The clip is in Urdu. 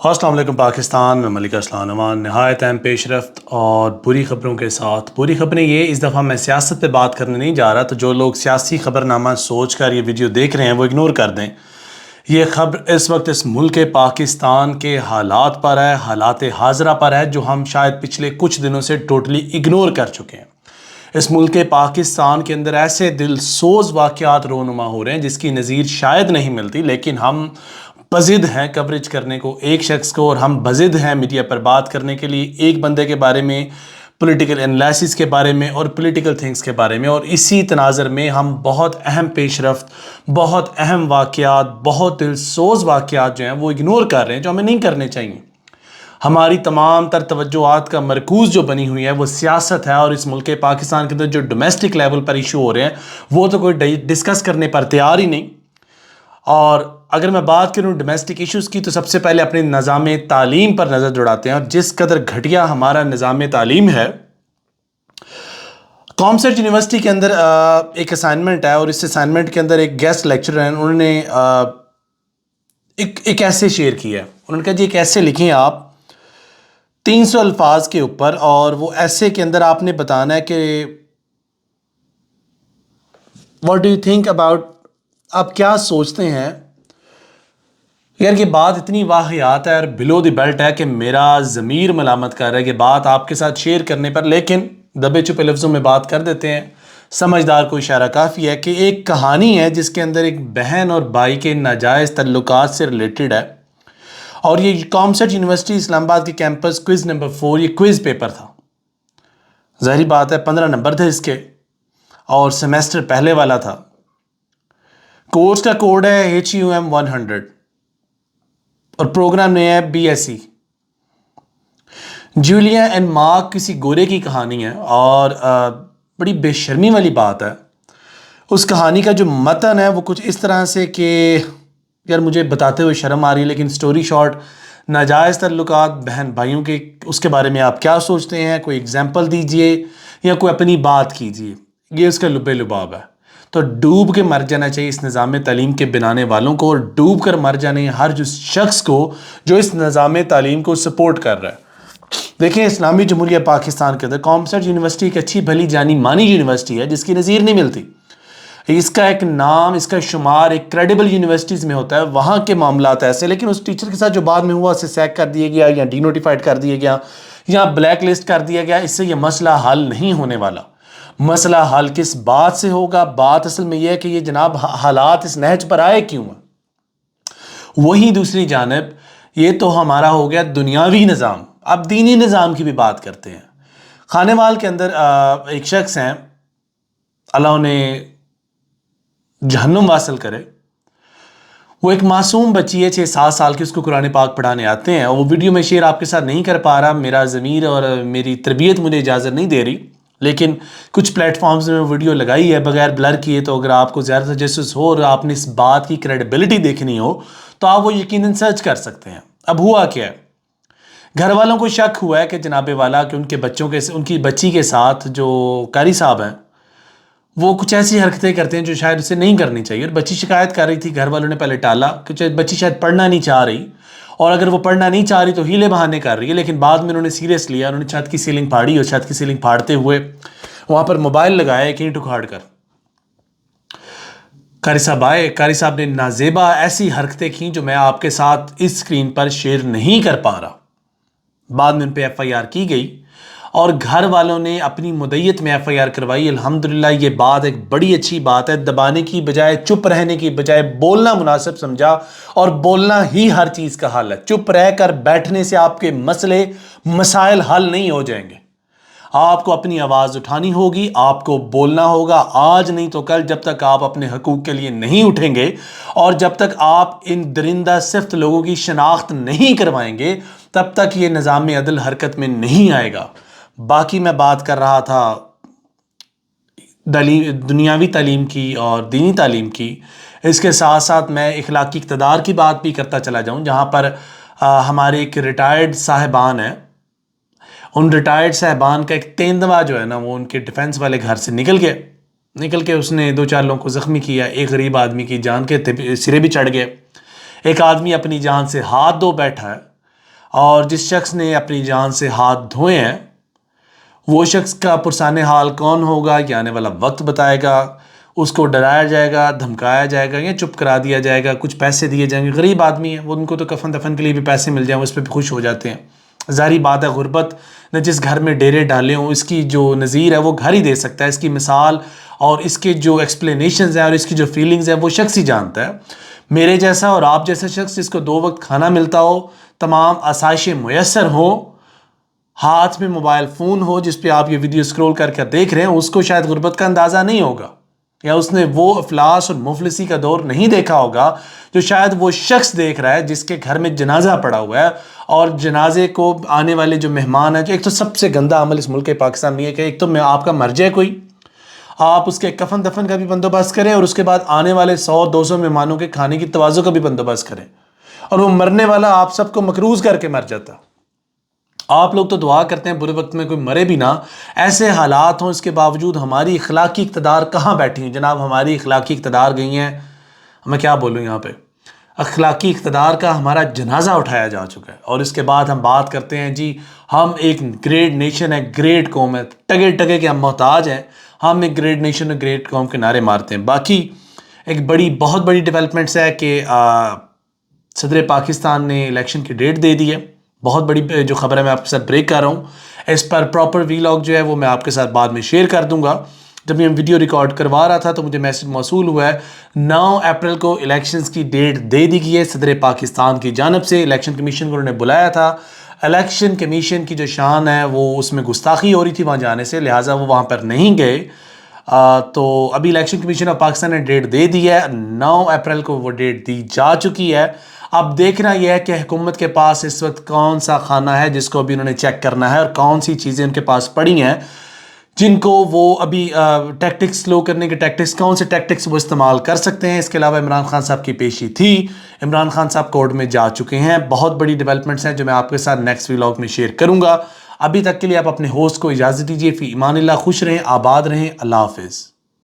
السلام علیکم پاکستان میں ملک اسلام نعمان نہایت اہم پیش رفت اور بری خبروں کے ساتھ. بری خبریں یہ اس دفعہ میں سیاست پہ بات کرنے نہیں جا رہا، تو جو لوگ سیاسی خبر نامہ سوچ کر یہ ویڈیو دیکھ رہے ہیں وہ اگنور کر دیں. یہ خبر اس وقت اس ملک پاکستان کے حالات پر ہے، حالات حاضرہ پر ہے، جو ہم شاید پچھلے کچھ دنوں سے ٹوٹلی اگنور کر چکے ہیں. اس ملک پاکستان کے اندر ایسے دل سوز واقعات رونما ہو رہے ہیں جس کی نظیر شاید نہیں ملتی، لیکن ہم بضد ہیں کوریج کرنے کو ایک شخص کو، اور ہم بضد ہیں میڈیا پر بات کرنے کے لیے ایک بندے کے بارے میں، پولیٹیکل انالیسس کے بارے میں اور پولیٹیکل تھنگس کے بارے میں. اور اسی تناظر میں ہم بہت اہم پیش رفت، بہت اہم واقعات، بہت دل سوز واقعات جو ہیں وہ اگنور کر رہے ہیں، جو ہمیں نہیں کرنے چاہیے. ہماری تمام تر توجہات کا مرکوز جو بنی ہوئی ہے وہ سیاست ہے، اور اس ملک پاکستان کے اندر جو ڈومیسٹک لیول پر ایشو ہو رہے ہیں وہ تو کوئی ڈسکس کرنے پر تیار ہی نہیں. اور اگر میں بات کروں ڈومیسٹک ایشوز کی، تو سب سے پہلے اپنے نظام تعلیم پر نظر دوڑاتے ہیں. اور جس قدر گھٹیا ہمارا نظام تعلیم ہے، کامسرج یونیورسٹی کے اندر ایک اسائنمنٹ ہے، اور اس اسائنمنٹ کے اندر ایک گیسٹ لیکچرر ہیں، انہوں نے ایک ایسے شیئر کیا ہے. انہوں نے کہا جی ایک ایسے لکھیں آپ 300 الفاظ کے اوپر، اور وہ ایسے کے اندر آپ نے بتانا ہے کہ what do you think about, آپ کیا سوچتے ہیں. یار یہ بات اتنی واقعات ہے اور بلو دی بیلٹ ہے کہ میرا ضمیر ملامت کر رہا ہے کہ بات آپ کے ساتھ شیئر کرنے پر، لیکن دبے چھپے لفظوں میں بات کر دیتے ہیں. سمجھدار کو اشارہ کافی ہے کہ ایک کہانی ہے جس کے اندر ایک بہن اور بھائی کے ناجائز تعلقات سے ریلیٹڈ ہے، اور یہ کامسرج یونیورسٹی اسلام آباد کے کیمپس کوئز نمبر 4 یہ کوئز پیپر تھا. ظاہری بات ہے 15 نمبر تھے اس کے، اور سیمیسٹر پہلے والا تھا. کورس کا کوڈ ہے HUM 100 اور پروگرام نے ہے BSc. جولیا اینڈ مارک کسی گورے کی کہانی ہے، اور بڑی بے شرمی والی بات ہے. اس کہانی کا جو متن ہے وہ کچھ اس طرح سے کہ یار مجھے بتاتے ہوئے شرم آ رہی ہے، لیکن سٹوری شارٹ، ناجائز تعلقات بہن بھائیوں کے، اس کے بارے میں آپ کیا سوچتے ہیں، کوئی اگزامپل دیجئے یا کوئی اپنی بات کیجئے. یہ اس کا لب لباب ہے. تو ڈوب کے مر جانا چاہیے اس نظام تعلیم کے بنانے والوں کو، اور ڈوب کر مر جانے ہر جس شخص کو جو اس نظام تعلیم کو سپورٹ کر رہا ہے. دیکھیں اسلامی جمہوریہ پاکستان کے اندر کامسرج یونیورسٹی ایک اچھی بھلی جانی مانی یونیورسٹی ہے جس کی نظیر نہیں ملتی. اس کا ایک نام، اس کا شمار ایک کریڈیبل یونیورسٹیز میں ہوتا ہے، وہاں کے معاملات ایسے. لیکن اس ٹیچر کے ساتھ جو بعد میں ہوا اسے سیک کر دیا گیا یا ڈی نوٹیفائڈ کر دیا گیا یا بلیک لسٹ کر دیا گیا، اس سے یہ مسئلہ حل نہیں ہونے والا. مسئلہ حل کس بات سے ہوگا؟ بات اصل میں یہ ہے کہ یہ جناب حالات اس نہج پر آئے کیوں ہیں. وہی دوسری جانب یہ تو ہمارا ہو گیا دنیاوی نظام. اب دینی نظام کی بھی بات کرتے ہیں. خانے وال کے اندر ایک شخص ہیں، اللہ انہیں جہنم واصل کرے. وہ ایک معصوم بچی ہے 6-7 سال کی، اس کو قرآن پاک پڑھانے آتے ہیں. وہ ویڈیو میں شیئر آپ کے ساتھ نہیں کر پا رہا، میرا ضمیر اور میری تربیت مجھے اجازت نہیں دے رہی، لیکن کچھ پلیٹ فارمز میں ویڈیو لگائی ہے بغیر بلر کیے. تو اگر آپ کو زیادہ تجسس ہو اور آپ نے اس بات کی کریڈیبلٹی دیکھنی ہو تو آپ وہ یقیناً سرچ کر سکتے ہیں. اب ہوا کیا ہے، گھر والوں کو شک ہوا ہے کہ جناب والا کہ ان کے بچوں کے، ان کی بچی کے ساتھ جو قاری صاحب ہیں وہ کچھ ایسی حرکتیں کرتے ہیں جو شاید اسے نہیں کرنی چاہیے. اور بچی شکایت کر رہی تھی، گھر والوں نے پہلے ٹالا کہ بچی شاید پڑھنا نہیں چاہ رہی، اور اگر وہ پڑھنا نہیں چاہ رہی تو ہیلے بہانے کر رہی ہے. لیکن بعد میں انہوں نے سیریس لیا، انہوں نے چھت کی سیلنگ پھاڑی، اور چھت کی سیلنگ پھاڑتے ہوئے وہاں پر موبائل لگایا ایک اینٹ اکھاڑ کر. قاری صاحب آئے، قاری صاحب نے نازیبا ایسی حرکتیں کیں جو میں آپ کے ساتھ اس سکرین پر شیئر نہیں کر پا رہا. بعد میں ان پہ FIR کی گئی، اور گھر والوں نے اپنی مدعیت میں FIR کروائی. الحمدللہ یہ بات ایک بڑی اچھی بات ہے. دبانے کی بجائے، چپ رہنے کی بجائے بولنا مناسب سمجھا، اور بولنا ہی ہر چیز کا حل ہے. چپ رہ کر بیٹھنے سے آپ کے مسئلے مسائل حل نہیں ہو جائیں گے. آپ کو اپنی آواز اٹھانی ہوگی، آپ کو بولنا ہوگا، آج نہیں تو کل. جب تک آپ اپنے حقوق کے لیے نہیں اٹھیں گے، اور جب تک آپ ان درندہ صفت لوگوں کی شناخت نہیں کروائیں گے، تب تک یہ نظام عدل حرکت میں نہیں آئے گا. باقی میں بات کر رہا تھا دنیاوی تعلیم کی اور دینی تعلیم کی. اس کے ساتھ ساتھ میں اخلاقی اقتدار کی بات بھی کرتا چلا جاؤں، جہاں پر ہمارے ایک ریٹائرڈ صاحبان ہیں. ان ریٹائرڈ صاحبان کا ایک تیندوا جو ہے نا، وہ ان کے ڈیفنس والے گھر سے نکل کے اس نے 2-4 لوگوں کو زخمی کیا. ایک غریب آدمی کی جان کے سرے بھی چڑھ گئے. ایک آدمی اپنی جان سے ہاتھ دھو بیٹھا ہے. اور جس شخص نے اپنی جان سے ہاتھ دھوئے ہیں وہ شخص کا پرسان حال کون ہوگا یہ آنے والا وقت بتائے گا. اس کو ڈرایا جائے گا، دھمکایا جائے گا یا چپ کرا دیا جائے گا، کچھ پیسے دیے جائیں گے. غریب آدمی ہے وہ، ان کو تو کفن دفن کے لیے بھی پیسے مل جائیں وہ اس پہ بھی خوش ہو جاتے ہیں. ظاہری بات ہے غربت نے جس گھر میں ڈیرے ڈالے ہوں اس کی جو نظیر ہے وہ گھر ہی دے سکتا ہے. اس کی مثال اور اس کے جو ایکسپلینیشنز ہیں اور اس کی جو فیلنگز ہیں وہ شخص ہی جانتا ہے. میرے جیسا اور آپ جیسا شخص جس کو 2 وقت کھانا ملتا ہو، تمام آسائشیں میسر ہوں، ہاتھ میں موبائل فون ہو جس پہ آپ یہ ویڈیو سکرول کر کے دیکھ رہے ہیں، اس کو شاید غربت کا اندازہ نہیں ہوگا، یا اس نے وہ افلاس اور مفلسی کا دور نہیں دیکھا ہوگا جو شاید وہ شخص دیکھ رہا ہے جس کے گھر میں جنازہ پڑا ہوا ہے. اور جنازے کو آنے والے جو مہمان ہیں، جو ایک تو سب سے گندہ عمل اس ملک پاکستان میں یہ کہ ایک تو آپ کا مر جائے کوئی، آپ اس کے کفن دفن کا بھی بندوبست کریں اور اس کے بعد آنے والے 100-200 مہمانوں کے کھانے کی توازو کا بھی بندوبست کریں، اور وہ مرنے والا آپ سب کو مقروض کر کے مر جاتا. آپ لوگ تو دعا کرتے ہیں برے وقت میں کوئی مرے بھی نہ، ایسے حالات ہوں، اس کے باوجود ہماری اخلاقی اقتدار کہاں بیٹھی ہیں جناب؟ ہماری اخلاقی اقتدار گئی ہیں، میں کیا بولوں یہاں پہ، اخلاقی اقتدار کا ہمارا جنازہ اٹھایا جا چکا ہے. اور اس کے بعد ہم بات کرتے ہیں جی ہم ایک گریٹ نیشن ہے، گریٹ قوم ہے، ٹگے ٹگے کے ہم محتاج ہیں، ہم ایک گریٹ نیشن اور گریٹ قوم کے نعرے مارتے ہیں. باقی ایک بہت بڑی ڈیولپمنٹس ہے کہ صدر پاکستان نے الیکشن کی ڈیٹ دے دی ہے. بہت بڑی جو خبر ہے میں آپ کے ساتھ بریک کر رہا ہوں. اس پر پراپر ویلاگ جو ہے وہ میں آپ کے ساتھ بعد میں شیئر کر دوں گا. جب میں ویڈیو ریکارڈ کروا رہا تھا تو مجھے میسج موصول ہوا ہے 9 اپریل کو الیکشنز کی ڈیٹ دے دی گئی ہے صدر پاکستان کی جانب سے. الیکشن کمیشن کو انہوں نے بلایا تھا. الیکشن کمیشن کی جو شان ہے وہ اس میں گستاخی ہو رہی تھی وہاں جانے سے، لہٰذا وہ وہاں پر نہیں گئے. تو ابھی الیکشن کمیشن آف پاکستان نے ڈیٹ دے دی ہے، 9 اپریل کو وہ ڈیٹ دی جا چکی ہے. اب دیکھنا یہ ہے کہ حکومت کے پاس اس وقت کون سا خانہ ہے جس کو ابھی انہوں نے چیک کرنا ہے، اور کون سی چیزیں ان کے پاس پڑی ہیں جن کو وہ ابھی ٹیکٹکس سلو کرنے کے ٹیکٹکس، کون سے ٹیکٹکس وہ استعمال کر سکتے ہیں. اس کے علاوہ عمران خان صاحب کی پیشی تھی، عمران خان صاحب کورٹ میں جا چکے ہیں. بہت بڑی ڈیولپمنٹس ہیں جو میں آپ کے ساتھ نیکسٹ ویلاگ میں شیئر کروں گا. ابھی تک کے لیے آپ اپنے ہوسٹ کو اجازت دیجیے. فی امان اللہ، خوش رہیں، آباد رہیں، اللہ حافظ.